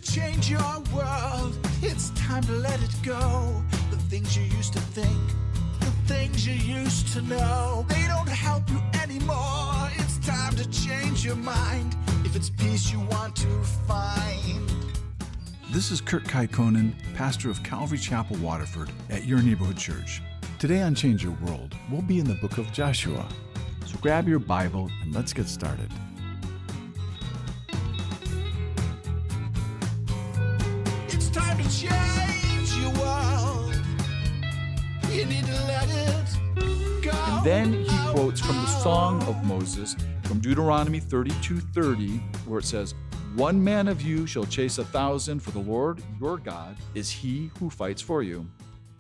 change your world. It's time to let it go. The things you used to think, the things you used to know, they don't help you anymore. It's time to change your mind. If it's peace you want to find. This is Kurt Kaikonen, pastor of Calvary Chapel, Waterford, at your neighborhood church. Today on Change Your World, we'll be in the book of Joshua. So grab your Bible and let's get started. It's time to change your world. You need to let it go. And then he quotes from the Song of Moses from Deuteronomy 32:30, where it says, "One man of you shall chase 1,000, for the Lord your God is he who fights for you."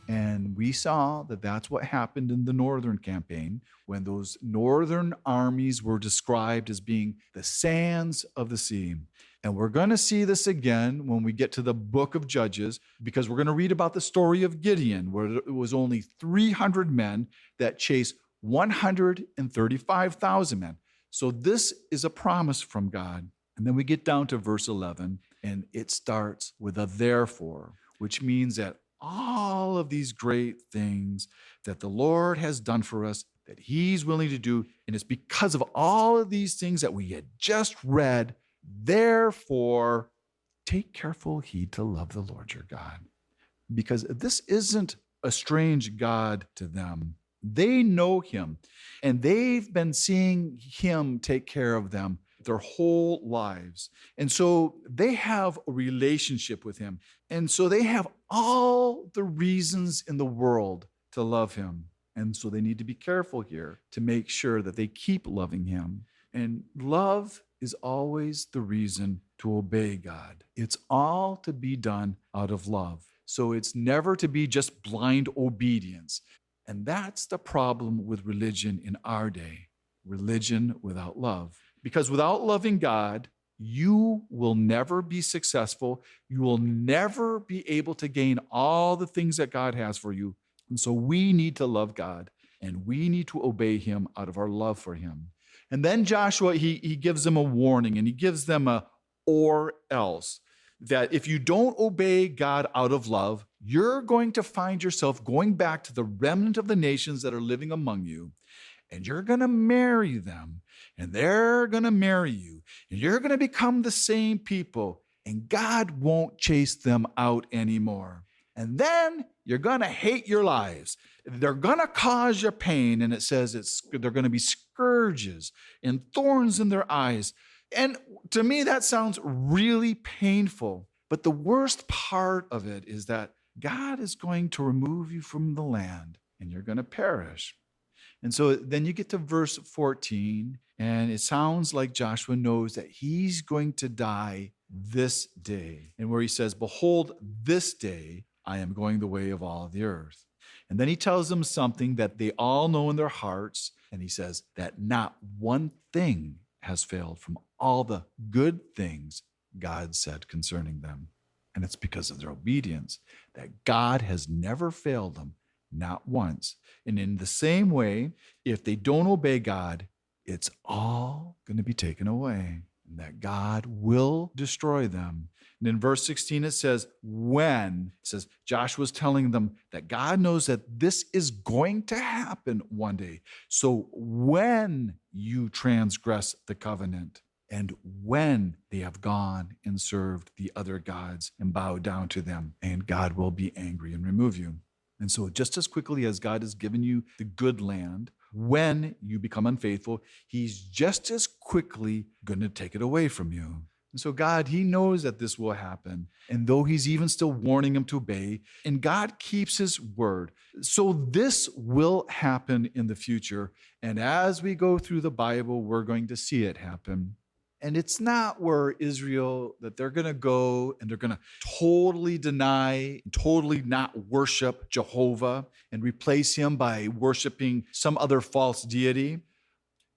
And we saw that that's what happened in the Northern Campaign, when those northern armies were described as being the sands of the sea. And we're going to see this again when we get to the book of Judges, because we're going to read about the story of Gideon, where it was only 300 men that chased 135,000 men. So this is a promise from God. And then we get down to verse 11, and it starts with a therefore, which means that all of these great things that the Lord has done for us, that he's willing to do, and it's because of all of these things that we had just read, therefore, take careful heed to love the Lord your God. Because this isn't a strange God to them. They know him, and they've been seeing him take care of them their whole lives. And so they have a relationship with him. And so they have all the reasons in the world to love him. And so they need to be careful here to make sure that they keep loving him. And love is always the reason to obey God. It's all to be done out of love. So it's never to be just blind obedience. And that's the problem with religion in our day, religion without love. Because without loving God, you will never be successful. You will never be able to gain all the things that God has for you. And so we need to love God, and we need to obey him out of our love for him. And then Joshua, he gives them a warning, and he gives them a or else, that if you don't obey God out of love, you're going to find yourself going back to the remnant of the nations that are living among you, and you're going to marry them, and they're going to marry you, and you're going to become the same people, and God won't chase them out anymore. And then you're going to hate your lives. They're going to cause you pain, and it says they're going to be scourges and thorns in their eyes. And to me, that sounds really painful. But the worst part of it is that God is going to remove you from the land, and you're going to perish. And so then you get to verse 14, and it sounds like Joshua knows that he's going to die this day. And where he says, "Behold, this day I am going the way of all the earth." And then he tells them something that they all know in their hearts. And he says that not one thing has failed from all the good things God said concerning them. And it's because of their obedience that God has never failed them. Not once. And in the same way, if they don't obey God, it's all going to be taken away, and that God will destroy them. And in verse 16, it says, Joshua's telling them that God knows that this is going to happen one day. So when you transgress the covenant, and when they have gone and served the other gods and bowed down to them, and God will be angry and remove you. And so just as quickly as God has given you the good land, when you become unfaithful, he's just as quickly going to take it away from you. And so God, he knows that this will happen. And though he's even still warning them to obey, and God keeps his word. So this will happen in the future. And as we go through the Bible, we're going to see it happen. And it's not where Israel, that they're going to go and they're going to totally deny, totally not worship Jehovah and replace him by worshiping some other false deity.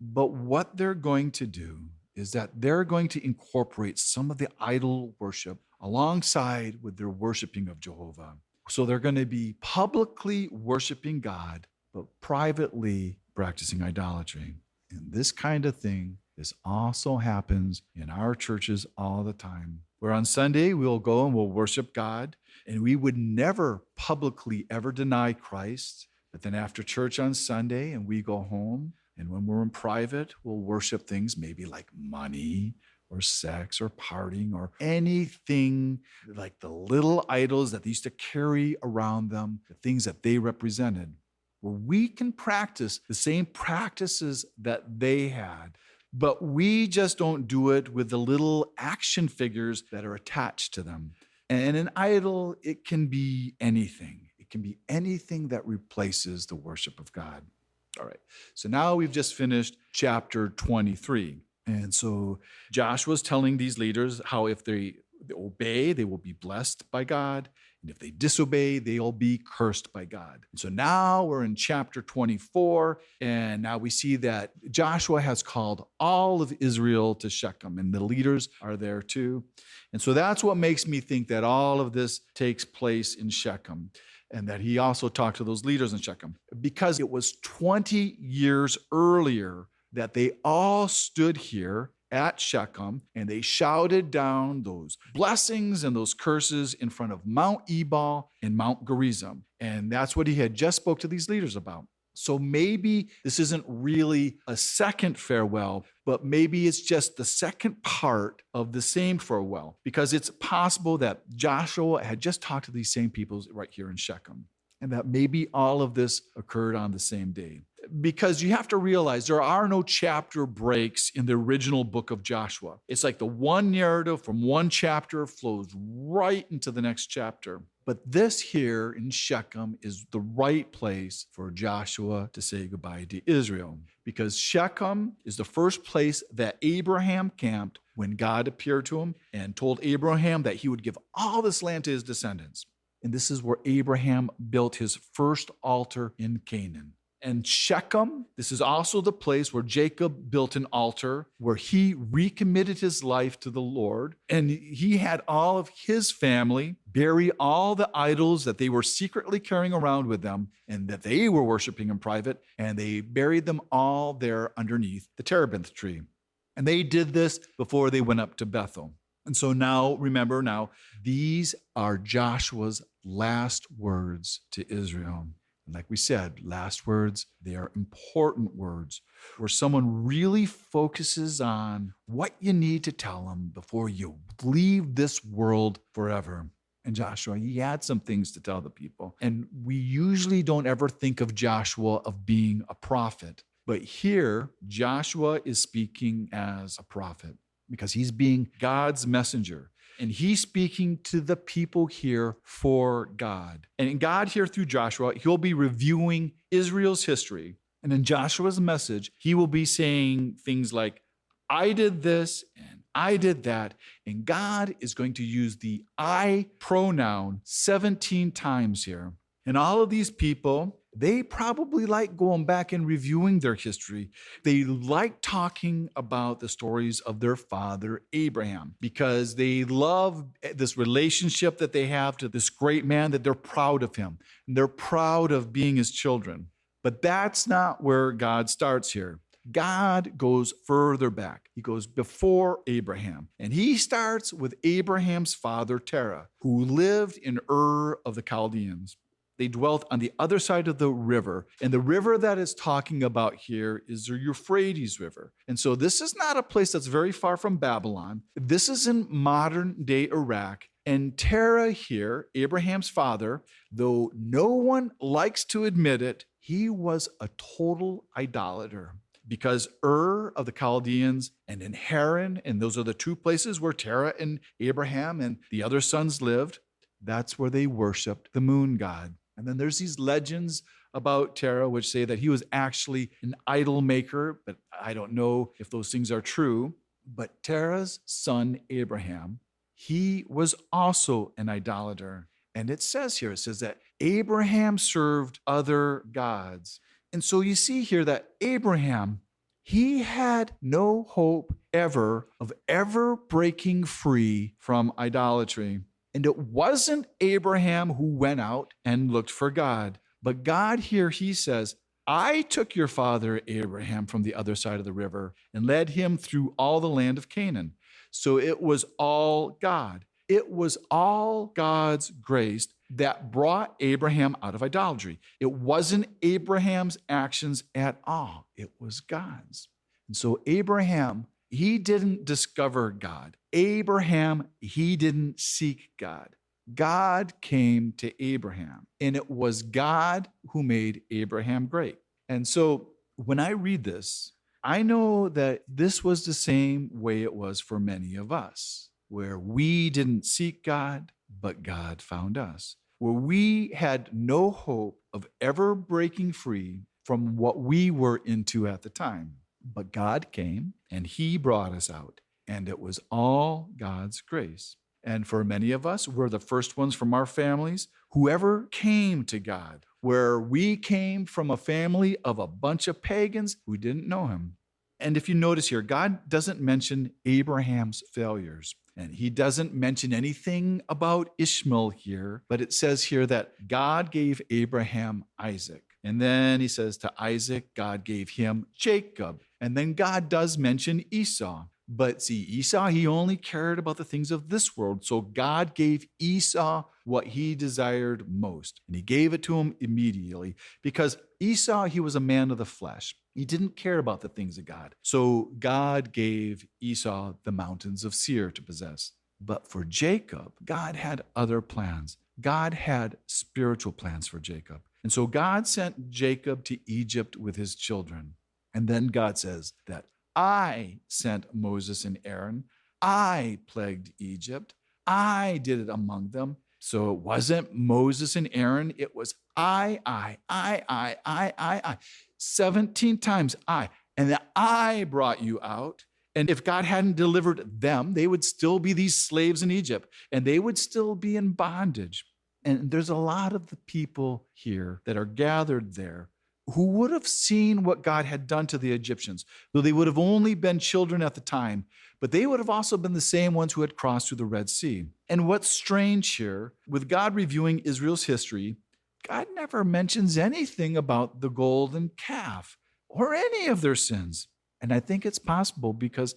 But what they're going to do is that they're going to incorporate some of the idol worship alongside with their worshiping of Jehovah. So they're going to be publicly worshiping God, but privately practicing idolatry. And this kind of thing, this also happens in our churches all the time. where on Sunday we'll go and we'll worship God, and we would never publicly ever deny Christ. But then after church on Sunday and we go home, and when we're in private, we'll worship things maybe like money or sex or partying or anything like the little idols that they used to carry around them, the things that they represented. Where we can practice the same practices that they had, but we just don't do it with the little action figures that are attached to them. And an idol, it can be anything. It can be anything that replaces the worship of God. All right, so now we've just finished chapter 23. And so Joshua's telling these leaders how if they obey, they will be blessed by God. And if they disobey, they'll be cursed by God. And so now we're in chapter 24, and now we see that Joshua has called all of Israel to Shechem, and the leaders are there too. And so that's what makes me think that all of this takes place in Shechem, and that he also talked to those leaders in Shechem, because it was 20 years earlier that they all stood here at Shechem, and they shouted down those blessings and those curses in front of Mount Ebal and Mount Gerizim. And that's what he had just spoke to these leaders about. So maybe this isn't really a second farewell, but maybe it's just the second part of the same farewell, because it's possible that Joshua had just talked to these same people right here in Shechem, and that maybe all of this occurred on the same day. Because you have to realize there are no chapter breaks in the original book of Joshua. It's like the one narrative from one chapter flows right into the next chapter. But this here in Shechem is the right place for Joshua to say goodbye to Israel, because Shechem is the first place that Abraham camped when God appeared to him and told Abraham that he would give all this land to his descendants. And this is where Abraham built his first altar in Canaan. And Shechem, this is also the place where Jacob built an altar, where he recommitted his life to the Lord. And he had all of his family bury all the idols that they were secretly carrying around with them and that they were worshiping in private. And they buried them all there underneath the terebinth tree. And they did this before they went up to Bethel. And so now, remember now, these are Joshua's last words to Israel. And like we said, last words, they are important words where someone really focuses on what you need to tell them before you leave this world forever. And Joshua, he had some things to tell the people. And we usually don't ever think of Joshua of being a prophet. But here, Joshua is speaking as a prophet because he's being God's messenger. And he's speaking to the people here for God. And God here through Joshua, he'll be reviewing Israel's history. And in Joshua's message, he will be saying things like, I did this and I did that. And God is going to use the I pronoun 17 times here. And all of these people, they probably like going back and reviewing their history. They like talking about the stories of their father, Abraham, because they love this relationship that they have to this great man, that they're proud of him. And they're proud of being his children. But that's not where God starts here. God goes further back. He goes before Abraham. And he starts with Abraham's father, Terah, who lived in Ur of the Chaldeans. They dwelt on the other side of the river. And the river that is talking about here is the Euphrates River. And so this is not a place that's very far from Babylon. This is in modern day Iraq. And Terah here, Abraham's father, though no one likes to admit it, he was a total idolater. Because Ur of the Chaldeans and in Haran, and those are the two places where Terah and Abraham and the other sons lived, that's where they worshiped the moon god. And then there's these legends about Terah which say that he was actually an idol maker, but I don't know if those things are true. But Terah's son Abraham, he was also an idolater. And it says here, it says that Abraham served other gods. And so you see here that Abraham, he had no hope ever of ever breaking free from idolatry. And it wasn't Abraham who went out and looked for God. But God here, he says, I took your father Abraham from the other side of the river and led him through all the land of Canaan. So it was all God. It was all God's grace that brought Abraham out of idolatry. It wasn't Abraham's actions at all. It was God's. And so Abraham, he didn't discover God. Abraham, he didn't seek God. God came to Abraham, and it was God who made Abraham great. And so when I read this, I know that this was the same way it was for many of us, where we didn't seek God, but God found us, where we had no hope of ever breaking free from what we were into at the time. But God came and he brought us out, and it was all God's grace. And for many of us, we're the first ones from our families who ever came to God, where we came from a family of a bunch of pagans who didn't know him. And if you notice here, God doesn't mention Abraham's failures, and he doesn't mention anything about Ishmael here, but it says here that God gave Abraham Isaac. And then he says to Isaac, God gave him Jacob. And then God does mention Esau. But see, Esau, he only cared about the things of this world. So God gave Esau what he desired most. And he gave it to him immediately because Esau, he was a man of the flesh. He didn't care about the things of God. So God gave Esau the mountains of Seir to possess. But for Jacob, God had other plans. God had spiritual plans for Jacob. And so God sent Jacob to Egypt with his children. And then God says that I sent Moses and Aaron. I plagued Egypt. I did it among them. So it wasn't Moses and Aaron. It was I. 17 times I. And then I brought you out. And if God hadn't delivered them, they would still be these slaves in Egypt, and they would still be in bondage. And there's a lot of the people here that are gathered there who would have seen what God had done to the Egyptians, though they would have only been children at the time, but they would have also been the same ones who had crossed through the Red Sea. And what's strange here, with God reviewing Israel's history, God never mentions anything about the golden calf or any of their sins. And I think it's possible because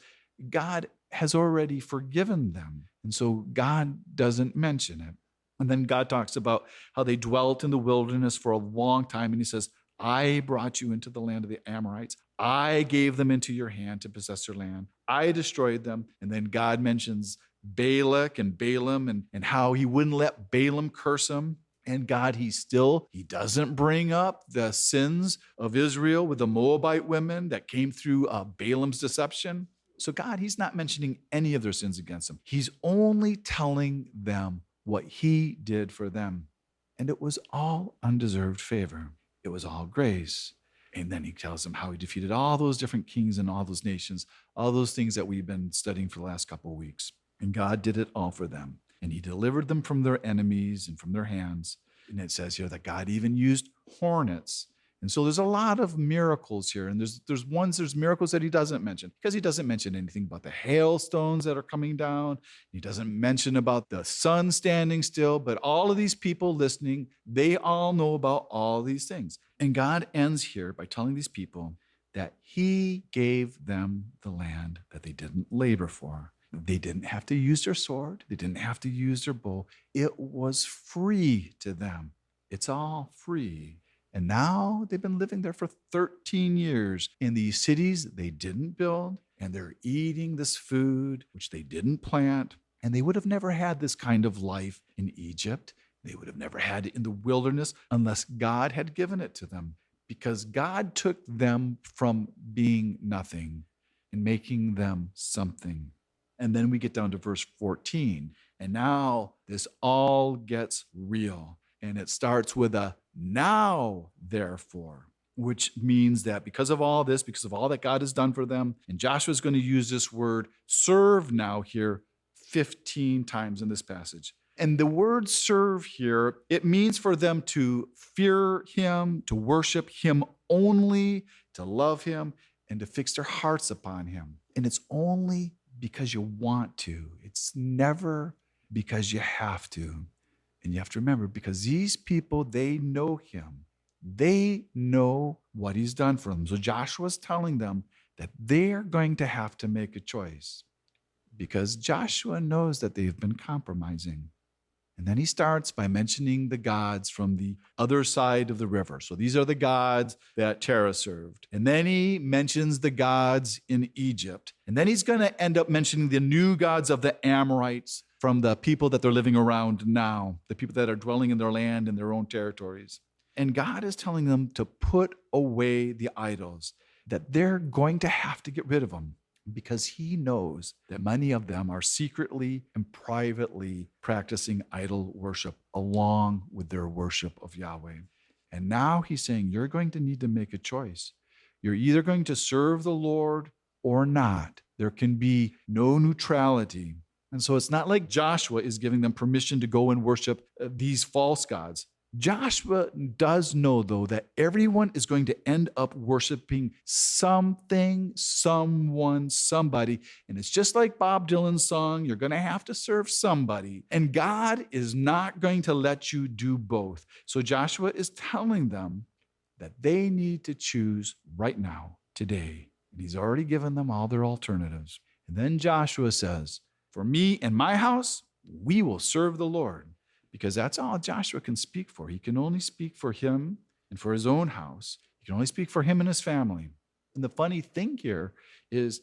God has already forgiven them. And so God doesn't mention it. And then God talks about how they dwelt in the wilderness for a long time. And he says, I brought you into the land of the Amorites. I gave them into your hand to possess their land. I destroyed them. And then God mentions Balak and Balaam and how he wouldn't let Balaam curse him. And God, he doesn't bring up the sins of Israel with the Moabite women that came through Balaam's deception. So God, he's not mentioning any of their sins against them. He's only telling them what he did for them. And it was all undeserved favor. It was all grace. And then he tells them how he defeated all those different kings and all those nations, all those things that we've been studying for the last couple of weeks. And God did it all for them. And he delivered them from their enemies and from their hands. And it says here that God even used hornets. And so there's a lot of miracles here. And there's miracles that he doesn't mention, because he doesn't mention anything about the hailstones that are coming down. He doesn't mention about the sun standing still. But all of these people listening, they all know about all these things. And God ends here by telling these people that he gave them the land that they didn't labor for. They didn't have to use their sword. They didn't have to use their bow. It was free to them. It's all free. And now they've been living there for 13 years in these cities they didn't build, and they're eating this food which they didn't plant. And they would have never had this kind of life in Egypt. They would have never had it in the wilderness unless God had given it to them, because God took them from being nothing and making them something. And then we get down to verse 14. And now this all gets real. And it starts with a now, therefore, which means that because of all this, because of all that God has done for them, and Joshua's going to use this word serve now here 15 times in this passage. And the word serve here, it means for them to fear him, to worship him only, to love him, and to fix their hearts upon him. And it's only because you want to. It's never because you have to. And you have to remember, because these people, they know him. They know what he's done for them. So Joshua's telling them that they're going to have to make a choice. because Joshua knows that they've been compromising. And then he starts by mentioning the gods from the other side of the river. So these are the gods that Terah served. And then he mentions the gods in Egypt. And then he's going to end up mentioning the new gods of the Amorites from the people that they're living around now, the people that are dwelling in their land and their own territories. And God is telling them to put away the idols, that they're going to have to get rid of them, because he knows that many of them are secretly and privately practicing idol worship along with their worship of Yahweh. And now he's saying, you're going to need to make a choice. You're either going to serve the Lord or not. There can be no neutrality. And so it's not like Joshua is giving them permission to go and worship these false gods. Joshua does know, though, that everyone is going to end up worshiping something, someone, somebody. And it's just like Bob Dylan's song, you're going to have to serve somebody. And God is not going to let you do both. So Joshua is telling them that they need to choose right now, today. And he's already given them all their alternatives. And then Joshua says, for me and my house, we will serve the Lord. Because that's all Joshua can speak for. He can only speak for him and for his own house. He can only speak for him and his family. And the funny thing here is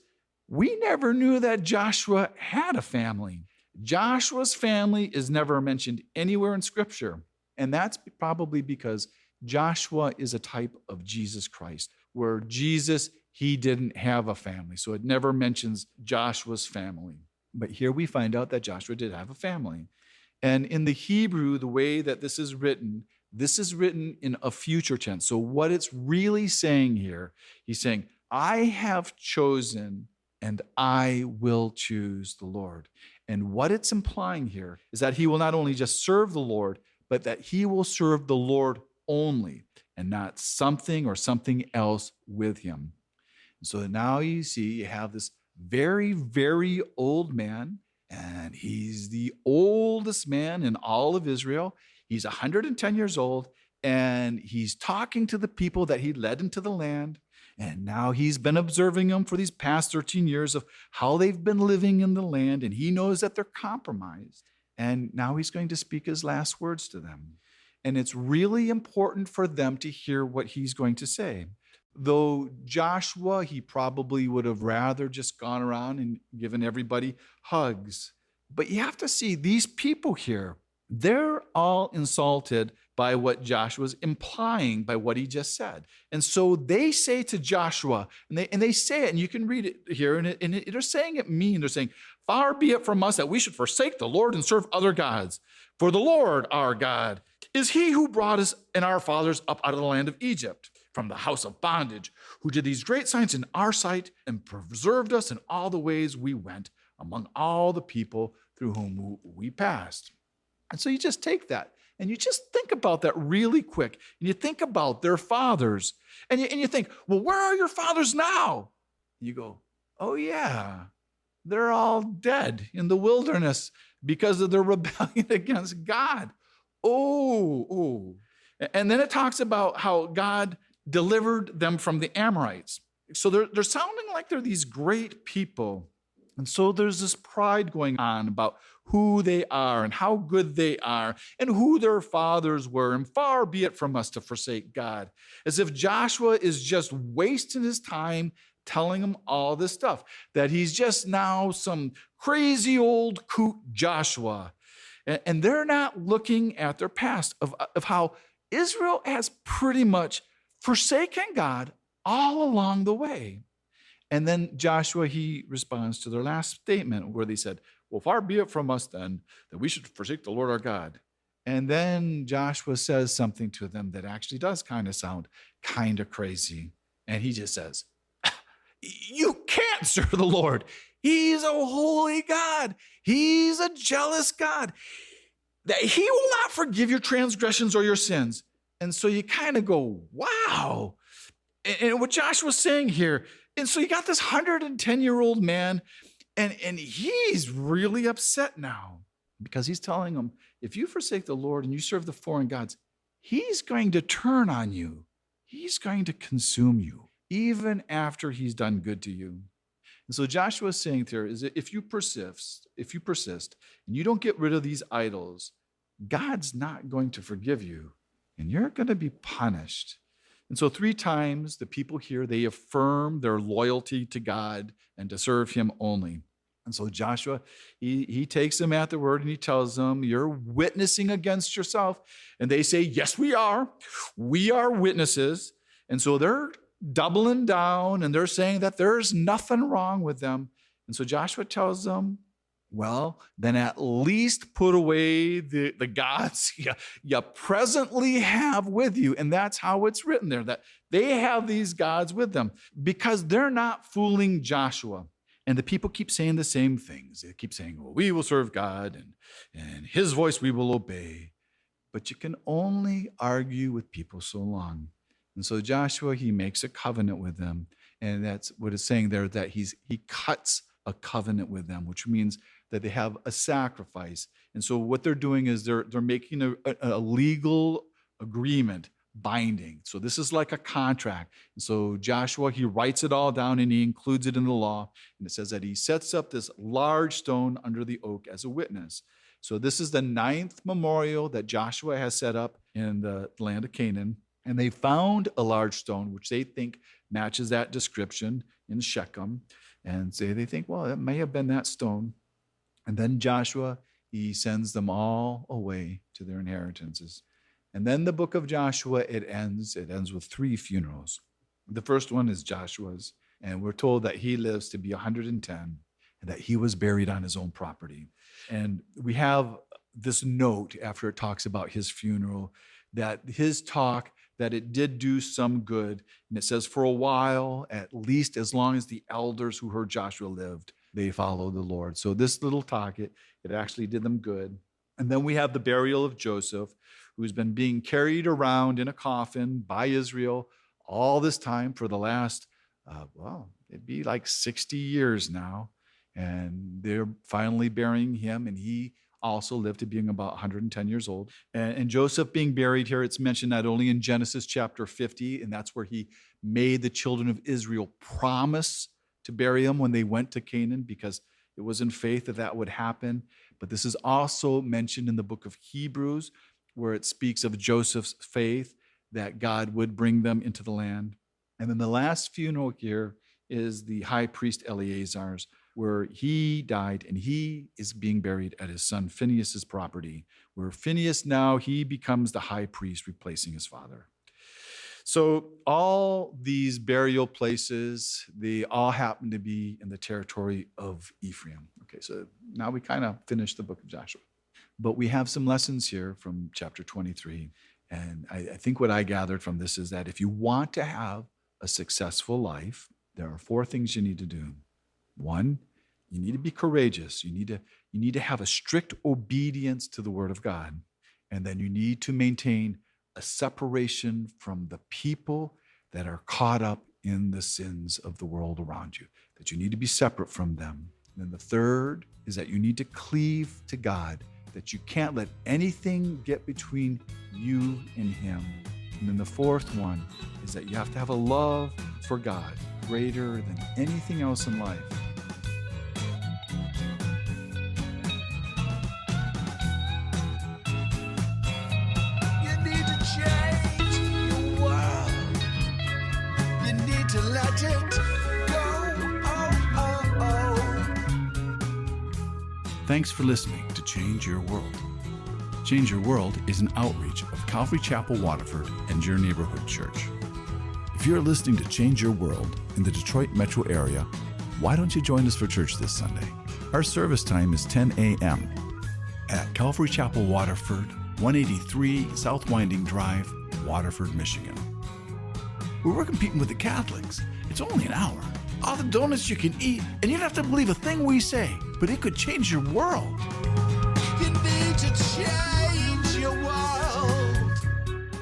we never knew that Joshua had a family. Joshua's family is never mentioned anywhere in Scripture. And that's probably because Joshua is a type of Jesus Christ, where Jesus, he didn't have a family. So it never mentions Joshua's family. But here we find out that Joshua did have a family. And in the Hebrew, the way that this is written in a future tense. So what it's really saying here, he's saying, I have chosen and I will choose the Lord. And what it's implying here is that he will not only just serve the Lord, but that he will serve the Lord only and not something or something else with him. And so now you see, you have this very, very old man. And he's the oldest man in all of Israel. He's 110 years old, and he's talking to the people that he led into the land. And now he's been observing them for these past 13 years of how they've been living in the land, and he knows that they're compromised. And now he's going to speak his last words to them. And it's really important for them to hear what he's going to say. Though Joshua, he probably would have rather just gone around and given everybody hugs. But you have to see these people here, they're all insulted by what Joshua's implying by what he just said. And so they say to Joshua, and they say it, and you can read it here, and they're saying it mean. They're saying, far be it from us that we should forsake the Lord and serve other gods. For the Lord our God is he who brought us and our fathers up out of the land of Egypt, from the house of bondage, who did these great signs in our sight and preserved us in all the ways we went among all the people through whom we passed. And so you just take that and you just think about that really quick. And you think about their fathers and you think, well, where are your fathers now? And you go, oh yeah, they're all dead in the wilderness because of their rebellion against God. Oh. And then it talks about how God delivered them from the Amorites. So they're sounding like they're these great people. And so there's this pride going on about who they are and how good they are and who their fathers were. And far be it from us to forsake God. As if Joshua is just wasting his time telling them all this stuff, that he's just now some crazy old coot Joshua. And they're not looking at their past of how Israel has pretty much forsaken God all along the way. And then Joshua, he responds to their last statement where they said, well, far be it from us then that we should forsake the Lord our God. And then Joshua says something to them that actually does kind of sound kind of crazy. And he just says, you can't serve the Lord. He's a holy God. He's a jealous God. That he will not forgive your transgressions or your sins. And so you kind of go, wow. And what Joshua's saying here, and so you got this 110-year-old man, and he's really upset now because he's telling them, if you forsake the Lord and you serve the foreign gods, he's going to turn on you. He's going to consume you, even after he's done good to you. And so Joshua is saying here is that if you persist, and you don't get rid of these idols, God's not going to forgive you, and you're going to be punished. And so 3 times the people here, they affirm their loyalty to God and to serve him only. And so Joshua, he takes them at their word and he tells them, you're witnessing against yourself. And they say, yes, we are. We are witnesses. And so they're doubling down and they're saying that there's nothing wrong with them. And so Joshua tells them, well, then at least put away the gods you presently have with you. And that's how it's written there, that they have these gods with them because they're not fooling Joshua. And the people keep saying the same things. They keep saying, well, we will serve God and his voice we will obey. But you can only argue with people so long. And so Joshua, he makes a covenant with them. And that's what it's saying there, that he cuts a covenant with them, which means that they have a sacrifice. And so what they're doing is they're making a legal agreement binding. So this is like a contract. And so Joshua, he writes it all down and he includes it in the law. And it says that he sets up this large stone under the oak as a witness. So this is the 9th memorial that Joshua has set up in the land of Canaan. And they found a large stone, which they think matches that description in Shechem. And so they think, well, it may have been that stone. And then Joshua, he sends them all away to their inheritances. And then the book of Joshua, it ends with 3 funerals. The first one is Joshua's, and we're told that he lives to be 110 and that he was buried on his own property. And we have this note after it talks about his funeral, that his talk, that it did do some good. And it says for a while, at least as long as the elders who heard Joshua lived, they followed the Lord. So this little talk, it actually did them good. And then we have the burial of Joseph, who's been being carried around in a coffin by Israel all this time for the last, it'd be like 60 years now. And they're finally burying him, and he also lived to being about 110 years old. And Joseph being buried here, it's mentioned not only in Genesis chapter 50, and that's where he made the children of Israel promise to bury him when they went to Canaan, because it was in faith that would happen. But this is also mentioned in the book of Hebrews, where it speaks of Joseph's faith that God would bring them into the land. And then the last funeral here is the high priest Eleazar's, where he died and he is being buried at his son Phinehas's property, where Phinehas now, he becomes the high priest replacing his father. So all these burial places, they all happen to be in the territory of Ephraim. Okay, so now we kind of finished the book of Joshua. But we have some lessons here from chapter 23. And I think what I gathered from this is that if you want to have a successful life, there are 4 things you need to do. 1, you need to be courageous. You need to have a strict obedience to the word of God. And then you need to maintain a separation from the people that are caught up in the sins of the world around you, that you need to be separate from them. And then the 3rd is that you need to cleave to God, that you can't let anything get between you and him. And then the 4th one is that you have to have a love for God greater than anything else in life. You need to change your world. You need to let it go. Thanks for listening to Change Your World. Change Your World is an outreach of Calvary Chapel Waterford and Your Neighborhood Church. If you're listening to Change Your World in the Detroit metro area, why don't you join us for church this Sunday? Our service time is 10 a.m. at Calvary Chapel Waterford, 183 South Winding Drive, Waterford, Michigan. We're competing with the Catholics. It's only an hour. All the donuts you can eat, and you don't have to believe a thing we say, but it could change your world. You need to change your world.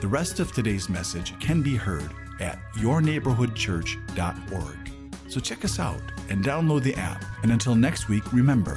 The rest of today's message can be heard at yourneighborhoodchurch.org. So check us out and download the app. And until next week, remember,